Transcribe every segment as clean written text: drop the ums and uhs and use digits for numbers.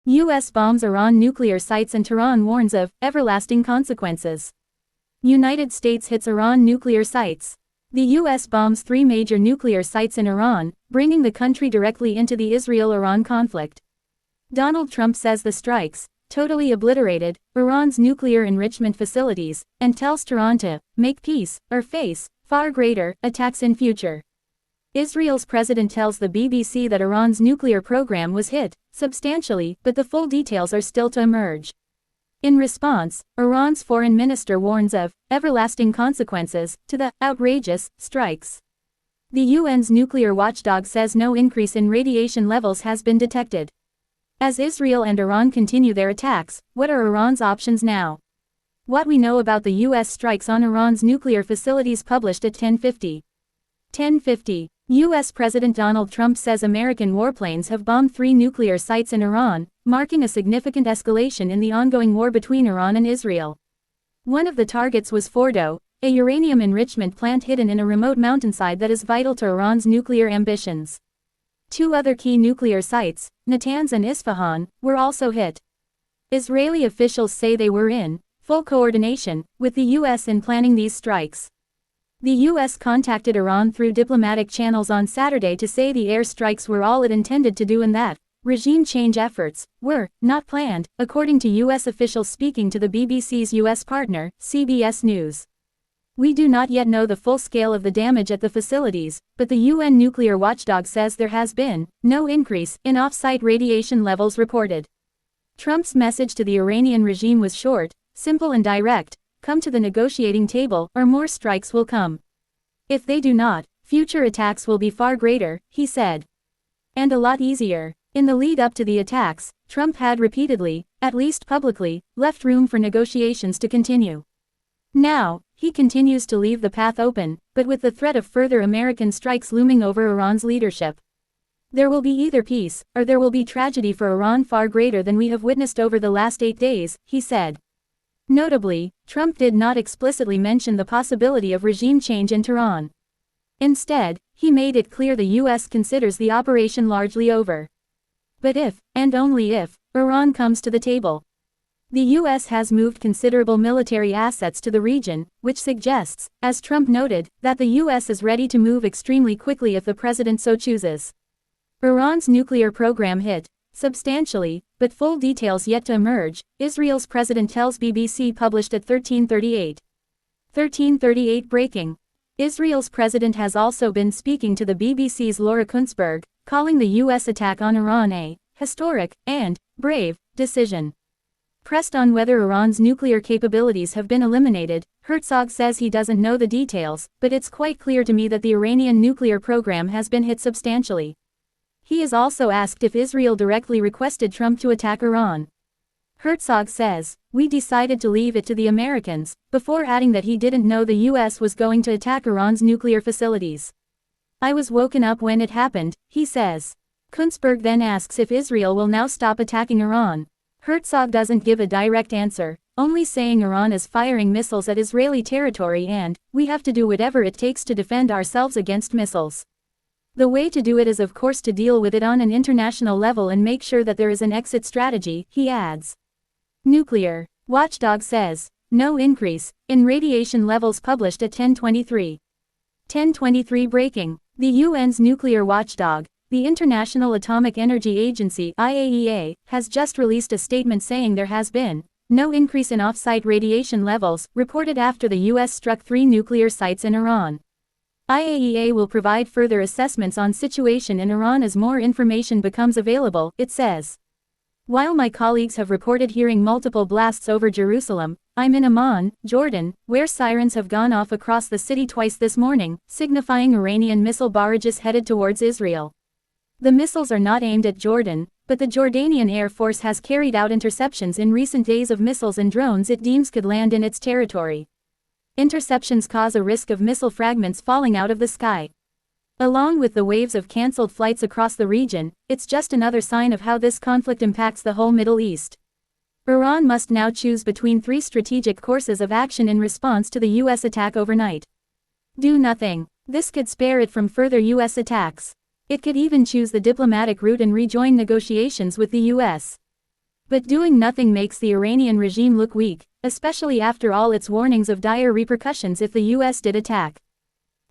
U.S. bombs Iran nuclear sites and Tehran warns of everlasting consequences. United States hits Iran nuclear sites. The U.S. bombs 3 major nuclear sites in Iran, bringing the country directly into the Israel-Iran conflict. Donald Trump says the strikes totally obliterated Iran's nuclear enrichment facilities, and tells Tehran to make peace or face far greater attacks in future. Israel's president tells the BBC that Iran's nuclear program was hit substantially, but the full details are still to emerge. In response, Iran's foreign minister warns of everlasting consequences to the outrageous strikes. The UN's nuclear watchdog says no increase in radiation levels has been detected. As Israel and Iran continue their attacks, what are Iran's options now? What we know about the U.S. strikes on Iran's nuclear facilities published at 10:50. 10:50. U.S. President Donald Trump says American warplanes have bombed 3 nuclear sites in Iran, marking a significant escalation in the ongoing war between Iran and Israel. One of the targets was Fordo, a uranium enrichment plant hidden in a remote mountainside that is vital to Iran's nuclear ambitions. 2 other key nuclear sites, Natanz and Isfahan, were also hit. Israeli officials say they were in full coordination with the U.S. in planning these strikes. The U.S. contacted Iran through diplomatic channels on Saturday to say the airstrikes were all it intended to do and that regime change efforts were not planned, according to U.S. officials speaking to the BBC's U.S. partner, CBS News. We do not yet know the full scale of the damage at the facilities, but the UN nuclear watchdog says there has been no increase in off-site radiation levels reported. Trump's message to the Iranian regime was short, simple and direct: come to the negotiating table or more strikes will come. If they do not, future attacks will be far greater, he said. And a lot easier. In the lead up to the attacks, Trump had repeatedly, at least publicly, left room for negotiations to continue. Now, he continues to leave the path open, but with the threat of further American strikes looming over Iran's leadership. There will be either peace, or there will be tragedy for Iran far greater than we have witnessed over the last 8 days, he said. Notably, Trump did not explicitly mention the possibility of regime change in Tehran. Instead, he made it clear the U.S. considers the operation largely over. But if, and only if, Iran comes to the table. The U.S. has moved considerable military assets to the region, which suggests, as Trump noted, that the U.S. is ready to move extremely quickly if the president so chooses. Iran's nuclear program hit substantially, but full details yet to emerge, Israel's president tells BBC published at 13:38. 13:38 breaking. Israel's president has also been speaking to the BBC's Laura Kuntzberg, calling the U.S. attack on Iran a historic and brave decision. Pressed on whether Iran's nuclear capabilities have been eliminated, Herzog says he doesn't know the details, but it's quite clear to me that the Iranian nuclear program has been hit substantially. He is also asked if Israel directly requested Trump to attack Iran. Herzog says, "We decided to leave it to the Americans," before adding that he didn't know the U.S. was going to attack Iran's nuclear facilities. "I was woken up when it happened," he says. Kuntzberg then asks if Israel will now stop attacking Iran. Herzog doesn't give a direct answer, only saying Iran is firing missiles at Israeli territory and, "we have to do whatever it takes to defend ourselves against missiles. The way to do it is of course to deal with it on an international level and make sure that there is an exit strategy," he adds. Nuclear watchdog says, no increase in radiation levels published at 10:23. 10:23 breaking. The UN's nuclear watchdog, the International Atomic Energy Agency (IAEA), has just released a statement saying there has been no increase in off-site radiation levels reported after the U.S. struck 3 nuclear sites in Iran. IAEA will provide further assessments on situation in Iran as more information becomes available, it says. While my colleagues have reported hearing multiple blasts over Jerusalem, I'm in Amman, Jordan, where sirens have gone off across the city twice this morning, signifying Iranian missile barrages headed towards Israel. The missiles are not aimed at Jordan, but the Jordanian Air Force has carried out interceptions in recent days of missiles and drones it deems could land in its territory. Interceptions cause a risk of missile fragments falling out of the sky. Along with the waves of cancelled flights across the region, it's just another sign of how this conflict impacts the whole Middle East. Iran must now choose between 3 strategic courses of action in response to the U.S. attack overnight. Do nothing. This could spare it from further U.S. attacks. It could even choose the diplomatic route and rejoin negotiations with the U.S. But doing nothing makes the Iranian regime look weak, especially after all its warnings of dire repercussions if the US did attack.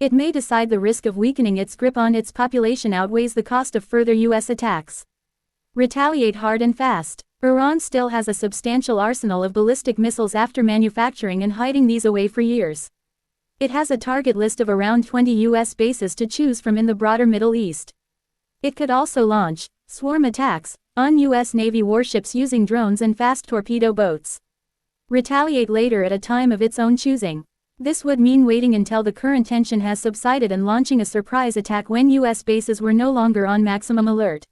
It may decide the risk of weakening its grip on its population outweighs the cost of further US attacks. Retaliate hard and fast. Iran still has a substantial arsenal of ballistic missiles after manufacturing and hiding these away for years. It has a target list of around 20 US bases to choose from in the broader Middle East. It could also launch swarm attacks on US Navy warships using drones and fast torpedo boats. Retaliate later at a time of its own choosing. This would mean waiting until the current tension has subsided and launching a surprise attack when US bases were no longer on maximum alert.